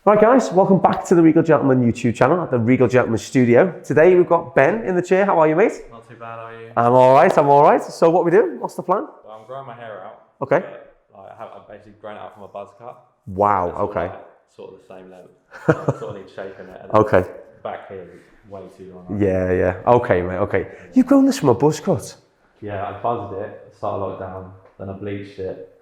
Right guys, welcome back to the Regal Gentleman YouTube channel at the Regal Gentleman Studio. Today we've got Ben in the chair. How are you, mate? Not too bad, how are you? I'm alright. So what we do? What's the plan? So I'm growing my hair out. Okay. I've basically grown it out from a buzz cut. Wow, It's okay. Sort of the same length. I sort of need shape in it. And Okay. Back here is way too long. Yeah. Okay, mate, okay. You've grown this from a buzz cut? Yeah, I buzzed it, started lockdown, then I bleached it,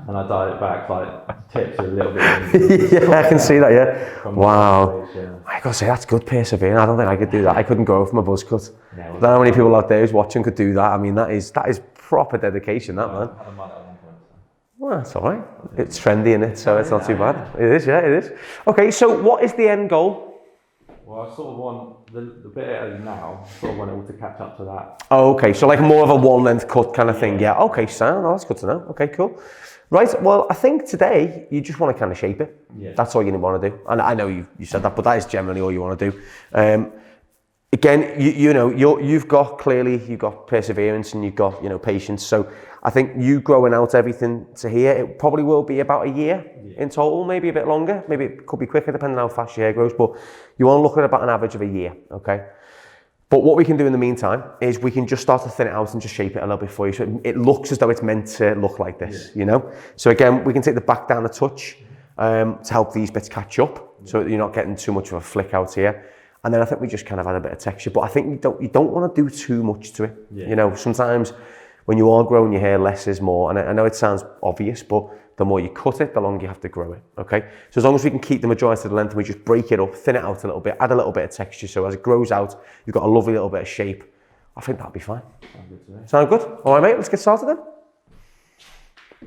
and I dyed it back, like tips are a little bit. Yeah, I can see that, yeah. Wow. Bleach, yeah. I gotta say, that's good persevering. I don't think I could do that. I couldn't grow from a buzz cut. No, I don't know how many people out there who's watching could do that. I mean, that is proper dedication, that, man. I had a mullet at one point. Well, that's all right. It's trendy, isn't it? So it's not too bad. It is, yeah, it is. Okay, so what is the end goal? Well, I sort of want the bit it is now, sort of want it all to catch up to that. Oh, okay, so like more of a one length cut kind of thing. Yeah, okay, so that's good to know. Okay, cool. Right, well, I think today you just want to kind of shape it. Yeah. That's all you want to do. And I know you said that, but that is generally all you want to do. Again, you've got perseverance and you've got, patience. So I think you growing out everything to here, it probably will be about a year in total, maybe a bit longer. Maybe it could be quicker depending on how fast your hair grows, but you want to look at about an average of a year, okay? But what we can do in the meantime is we can just start to thin it out and just shape it a little bit for you. So it looks as though it's meant to look like this, So again, we can take the back down a touch to help these bits catch up so that you're not getting too much of a flick out here. And then I think we just kind of add a bit of texture, but I think you don't want to do too much to it. Yeah. Sometimes when you are growing your hair, less is more. And I know it sounds obvious, but the more you cut it, the longer you have to grow it, okay? So as long as we can keep the majority of the length and we just break it up, thin it out a little bit, add a little bit of texture, so as it grows out, you've got a lovely little bit of shape, I think that'll be fine. Sounds good to me. Sound good? All right, mate, let's get started then.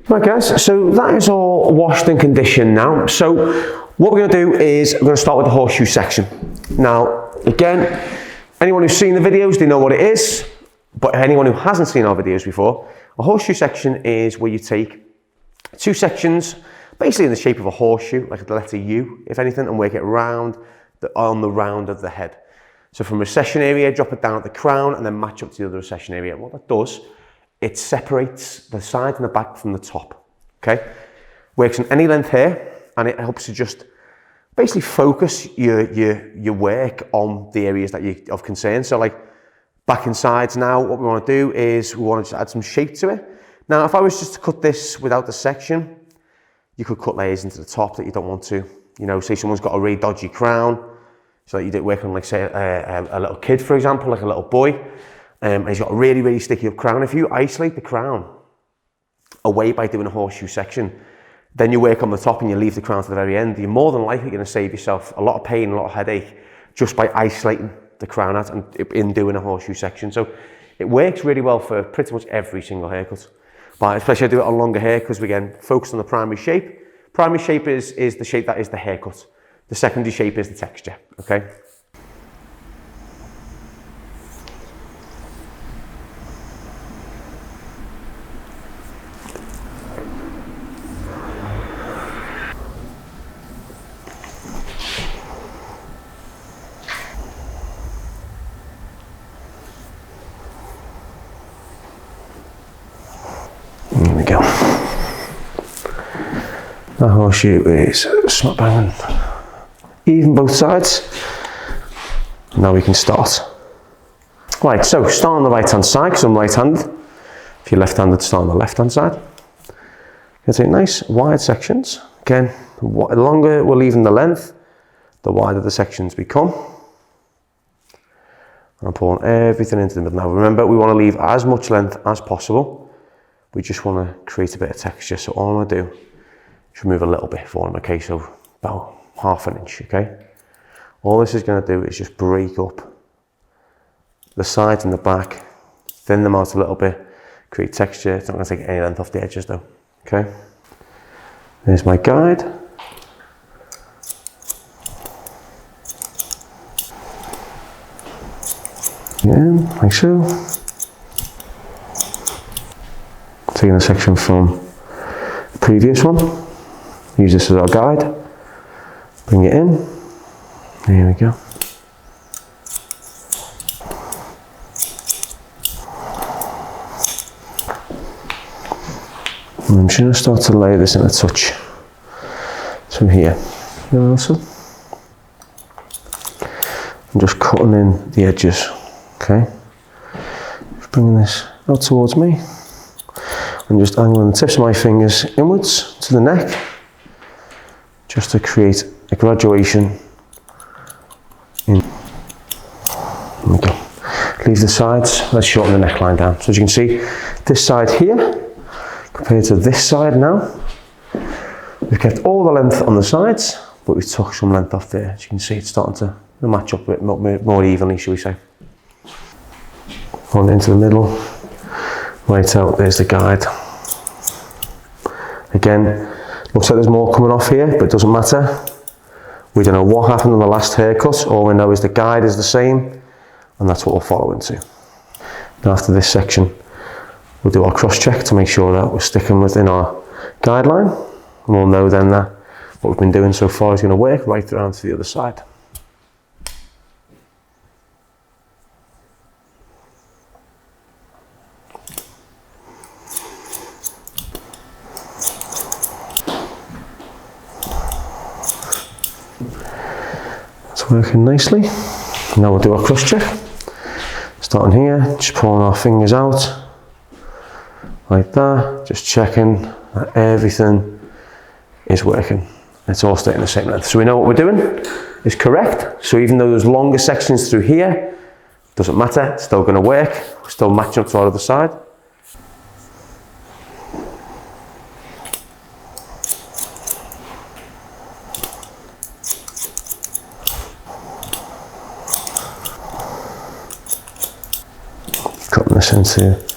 Right, guys, so that is all washed and conditioned now. So what we're gonna do is we're gonna start with the horseshoe section. Now, again, anyone who's seen the videos, they know what it is, but anyone who hasn't seen our videos before, a horseshoe section is where you take two sections, basically in the shape of a horseshoe, like the letter U, if anything, and work it around on the round of the head. So from recession area, drop it down at the crown and then match up to the other recession area. What that does, it separates the side and the back from the top, okay? Works on any length hair, and it helps you just basically focus your work on the areas that you're of concern. So like back and sides now, what we want to do is we want to add some shape to it. Now, if I was just to cut this without the section, you could cut layers into the top that you don't want to. Say someone's got a really dodgy crown, so that you did work on, like, say, a little kid, for example, like a little boy, and he's got a really, really sticky up crown. If you isolate the crown away by doing a horseshoe section, then you work on the top and you leave the crown to the very end, you're more than likely going to save yourself a lot of pain, a lot of headache, just by isolating the crown out and in doing a horseshoe section. So it works really well for pretty much every single haircut. But especially I do it on longer hair because we again focus on the primary shape. Primary shape is the shape that is the haircut. The secondary shape is the texture, okay? There we go. The horseshoe is smack bang even both sides. Now we can start. Right, so start on the right hand side because I'm right-handed. If you're left-handed, start on the left-hand side. You take nice wide sections. Again, the longer we're leaving the length, the wider the sections become. And I'm pulling everything into the middle. Now remember, we want to leave as much length as possible. We just want to create a bit of texture. So all I'm going to do is remove a little bit for them, okay? So about ½ an inch, okay? All this is going to do is just break up the sides and the back, thin them out a little bit, create texture. It's not going to take any length off the edges though, okay? There's my guide. Yeah, like so. Taking a section from the previous one, use this as our guide, bring it in, there we go. And I'm just going to start to lay this in a touch from here. I'm just cutting in the edges, okay? Just bringing this out towards me and just angling the tips of my fingers inwards to the neck, just to create a graduation in. There we go. Leave the sides, let's shorten the neckline down. So as you can see, this side here, compared to this side now, we've kept all the length on the sides, but we've took some length off there. As you can see, it's starting to match up a bit more evenly, shall we say. On into the middle, right out, there's the guide. Again, looks like there's more coming off here, but it doesn't matter. We don't know what happened on the last haircut. All we know is the guide is the same, and that's what we'll follow into. Now after this section, we'll do our cross check to make sure that we're sticking within our guideline, and we'll know then that what we've been doing so far is going to work right around to the other side. It's working nicely. Now we'll do our cross check. Starting here, just pulling our fingers out like that, just checking that everything is working. It's all staying the same length. So we know what we're doing is correct. So even though there's longer sections through here, doesn't matter, it's still going to work. We're still matching up to our other side. Cutting this into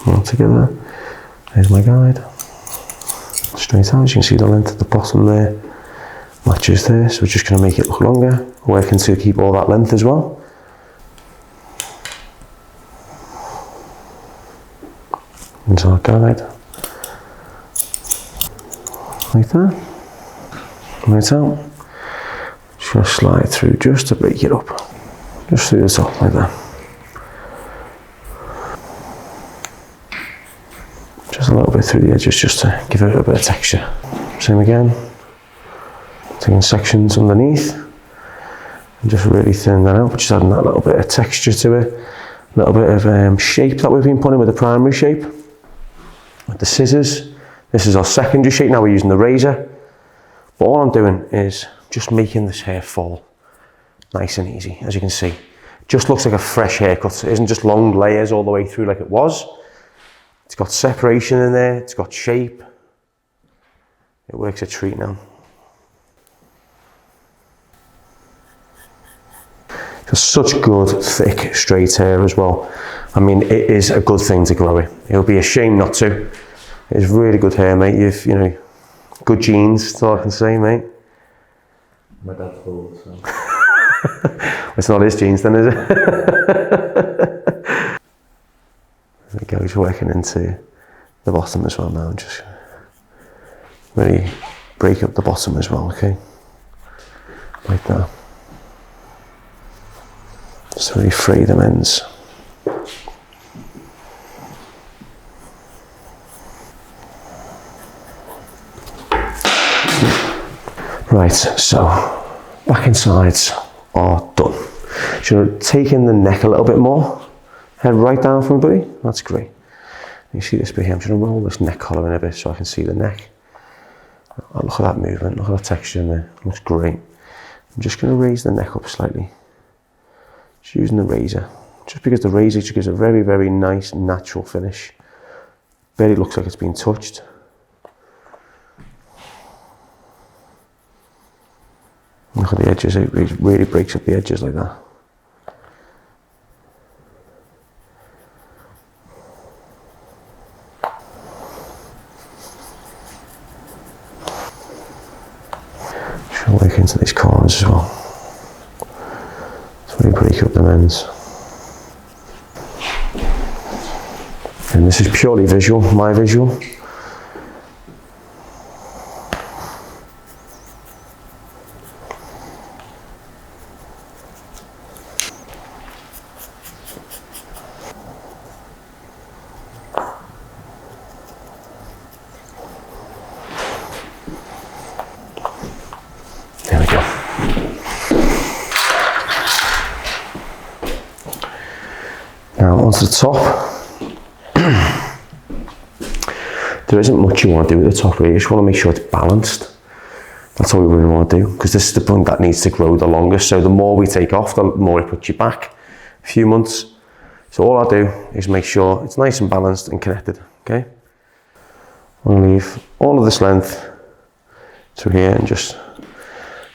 all together. There's my guide. Straight out, as you can see the length at the bottom there matches there, so we're just going to make it look longer, working to keep all that length as well. Into our guide, like that, right out. Just going to slide through just to break it up, just through the top like that. Just a little bit through the edges just to give it a bit of texture. Same again. Taking sections underneath and just really thinning that out, just adding that little bit of texture to it, a little bit of shape that we've been putting with the primary shape. With the scissors, this is our secondary shape, now we're using the razor. But all I'm doing is just making this hair fall nice and easy, as you can see. It just looks like a fresh haircut. It isn't just long layers all the way through like it was. It's got separation in there, it's got shape. It works a treat now. Such good, thick, straight hair as well. I mean, it is a good thing to grow it. It would be a shame not to. It's really good hair, mate. You've, you know, good genes, that's all I can say, mate. My dad's bald, so. It's not his genes then, is it? There we go, he's working into the bottom as well now. Just really break up the bottom as well, okay? Like that. Just really free them ends. Right, so back and sides are done. Should I take in the neck a little bit more? Head right down for me, buddy. That's great. You see this bit here? I'm just going to roll this neck collar in a bit so I can see the neck. Oh, look at that movement, look at that texture in there. Looks great. I'm just going to raise the neck up slightly. Just using the razor. Just because the razor just gives a very, very nice natural finish. Barely looks like it's been touched. Look at the edges, it really breaks up the edges like that. Just work into these corners as well. Just really break up the ends. And this is purely visual, my visual. There we go. Now onto the top. There isn't much you want to do at the top really, you just want to make sure it's balanced. That's all we really want to do, because this is the point that needs to grow the longest. So the more we take off, the more it puts you back a few months. So all I do is make sure it's nice and balanced and connected, okay? I'll leave all of this length through here and just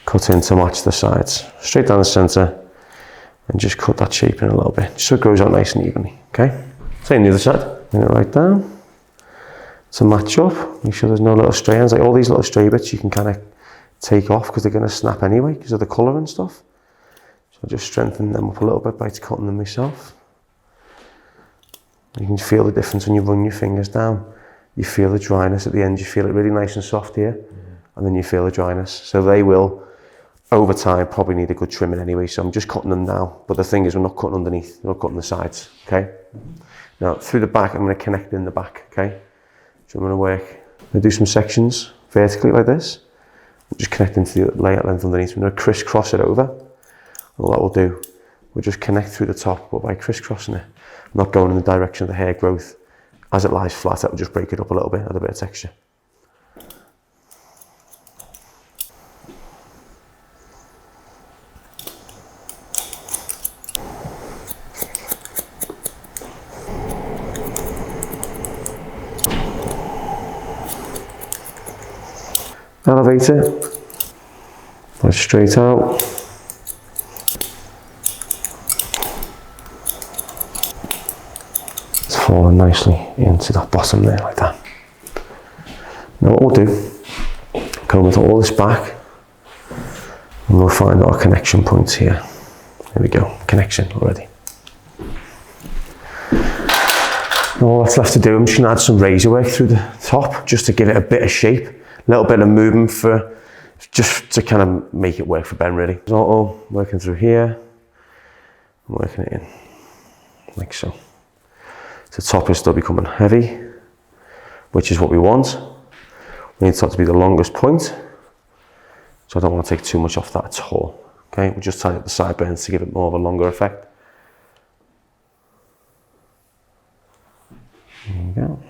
cut in to match the sides. Straight down the center and just cut that shape in a little bit, just so it grows out nice and evenly, okay? Same the other side, bring it right down. To match up, make sure there's no little stray ends. Like all these little stray bits you can kind of take off because they're going to snap anyway because of the colour and stuff. So I just strengthen them up a little bit by cutting them myself. You can feel the difference when you run your fingers down. You feel the dryness at the end, you feel it really nice and soft here, and then you feel the dryness. So they will, over time, probably need a good trimming anyway, so I'm just cutting them now. But the thing is, we're not cutting underneath, we're not cutting the sides, okay? Now, through the back, I'm going to connect in the back, okay? So I'm going to work, I'm going to do some sections vertically like this. I'm just connecting to the layout length underneath. I'm going to crisscross it over. And what that will do, we'll just connect through the top, but by crisscrossing it, I'm not going in the direction of the hair growth. As it lies flat, that will just break it up a little bit, add a bit of texture. Elevate it, push straight out. It's falling nicely into that bottom there, like that. Now what we'll do, come with all this back, and we'll find our connection points here. There we go, connection already. Now all that's left to do, I'm just going to add some razor work through the top, just to give it a bit of shape. A little bit of movement for, just to kind of make it work for Ben really. It's all working through here, I'm working it in, like so. The top is still becoming heavy, which is what we want. We need that to be the longest point, so I don't want to take too much off that at all. Okay, we'll just tighten up the sideburns to give it more of a longer effect. There we go.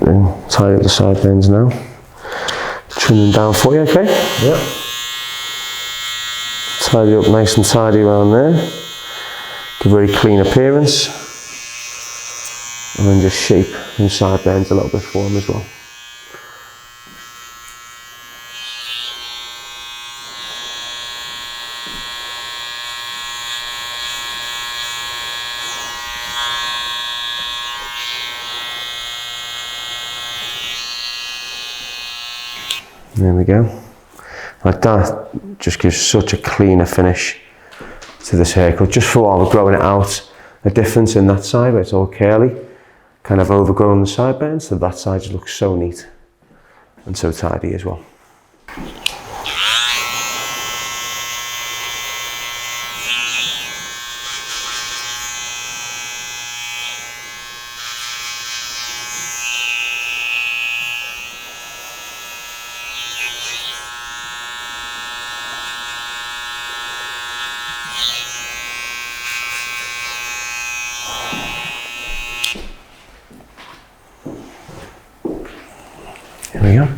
And tie up the sideburns now. Trim them down for you, okay? Yep. Tidy up nice and tidy around there. Give a very clean appearance. And then just shape them sideburns a little bit for them as well. There we go. Like that just gives such a cleaner finish to this haircut. Just for while we're growing it out, a difference in that side where it's all curly, kind of overgrown the sideburns, so that side just looks so neat and so tidy as well. Here we go.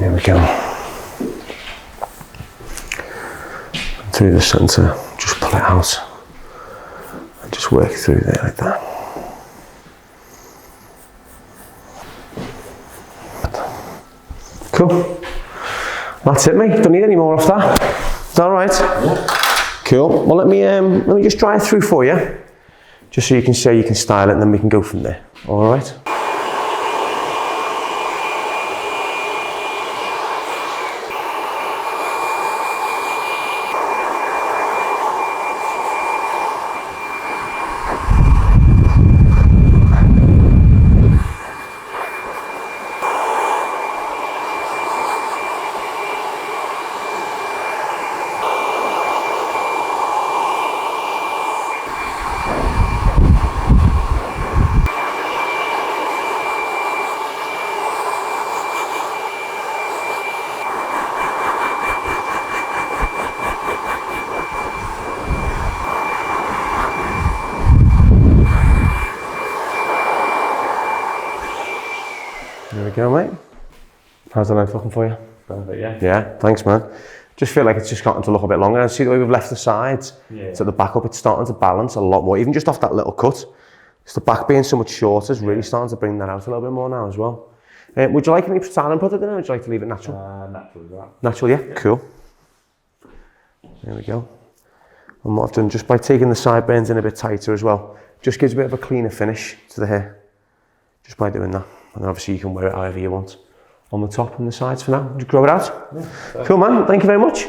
There we go. through the centre, just pull it out and just work through there like that. Cool. That's it, mate. Don't need any more off that. Is that all right? Yeah. Cool. Well, let me just dry it through for you, just so you can see you can style it, and then we can go from there. All right. There we go, mate. How's the length looking for you? Perfect, yeah. Yeah, thanks, man. Just feel like it's just gotten to look a bit longer. And see the way we've left the sides? Yeah. So the back up, it's starting to balance a lot more, even just off that little cut. Just the back being so much shorter is really starting to bring that out a little bit more now as well. Would you like any styling product in it, or would you like to leave it natural? Natural as well. Natural, yeah? Cool. There we go. And what I've done, just by taking the sideburns in a bit tighter as well, just gives a bit of a cleaner finish to the hair, just by doing that. And obviously you can wear it however you want on the top and the sides for now. Just grow it out. Yeah, cool, man. Thank you very much.